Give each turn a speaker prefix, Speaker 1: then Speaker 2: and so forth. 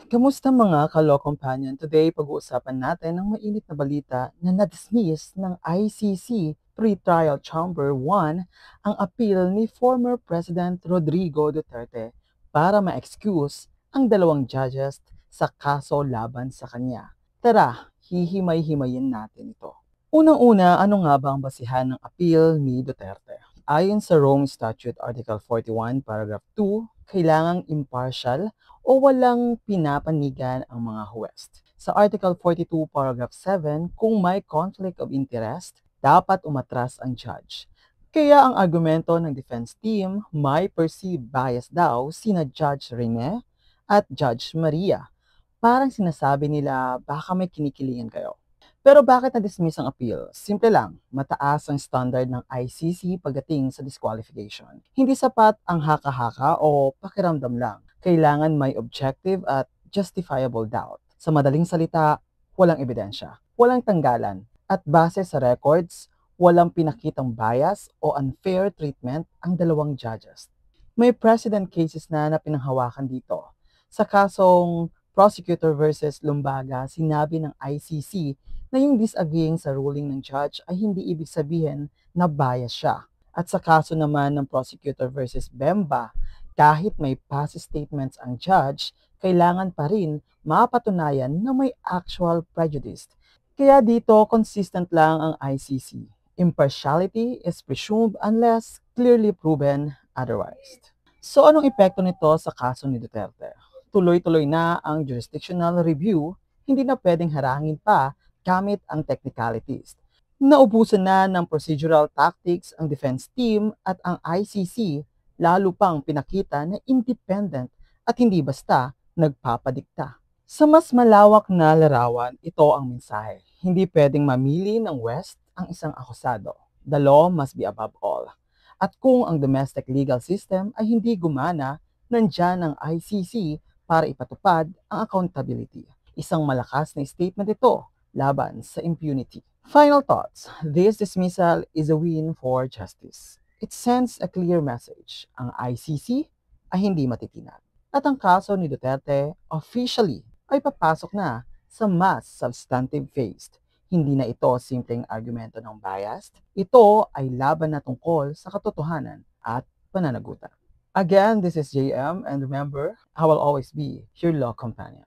Speaker 1: Kamusta mga ka-law companion? Today, pag-uusapan natin ang mainit na balita na na-dismiss ng ICC Pre-Trial Chamber 1 ang appeal ni former President Rodrigo Duterte para ma-excuse ang dalawang judges sa kaso laban sa kanya. Tara, hihimay-himayin natin ito. Unang-una, ano nga ba ang basihan ng appeal ni Duterte? Ayon sa Rome Statute Article 41, Paragraph 2, kailangang impartial o walang pinapanigan ang mga huwes. Sa Article 42, Paragraph 7, kung may conflict of interest, dapat umatras ang judge. Kaya ang argumento ng defense team, may perceived bias daw sina Judge Rene at Judge Maria. Parang sinasabi nila baka may kinikilingan kayo. Pero bakit na-dismiss ang appeal? Simple lang, mataas ang standard ng ICC pagdating sa disqualification. Hindi sapat ang haka-haka o pakiramdam lang. Kailangan may objective at justifiable doubt. Sa madaling salita, walang ebidensya, walang tanggalan, at base sa records, walang pinakitang bias o unfair treatment ang dalawang judges. May precedent cases na pinanghawakan dito. Sa kasong Prosecutor versus Lumbaga, sinabi ng ICC na yung disagreeing sa ruling ng judge ay hindi ibig sabihin na bias siya. At sa kaso naman ng Prosecutor versus Bemba, kahit may past statements ang judge, kailangan pa rin mapatunayan na may actual prejudice. Kaya dito, consistent lang ang ICC. Impartiality is presumed unless clearly proven otherwise. So anong epekto nito sa kaso ni Duterte? Tuloy-tuloy na ang jurisdictional review, hindi na pwedeng harangin pa gamit ang technicalities. Naubusan na ng procedural tactics ang defense team at ang ICC, lalo pang pinakita na independent at hindi basta nagpapadikta. Sa mas malawak na larawan, ito ang mensahe. Hindi pwedeng mamili ng West ang isang akusado. The law must be above all. At kung ang domestic legal system ay hindi gumana, nandyan ang ICC para ipatupad ang accountability. Isang malakas na statement ito laban sa impunity. Final thoughts. This dismissal is a win for justice. It sends a clear message. Ang ICC ay hindi matitinag. At ang kaso ni Duterte officially ay papasok na sa mas substantive phase. Hindi na ito simpleng argumento ng bias. Ito ay laban na tungkol sa katotohanan at pananagutan. Again, this is JM, and remember, I will always be your law companion.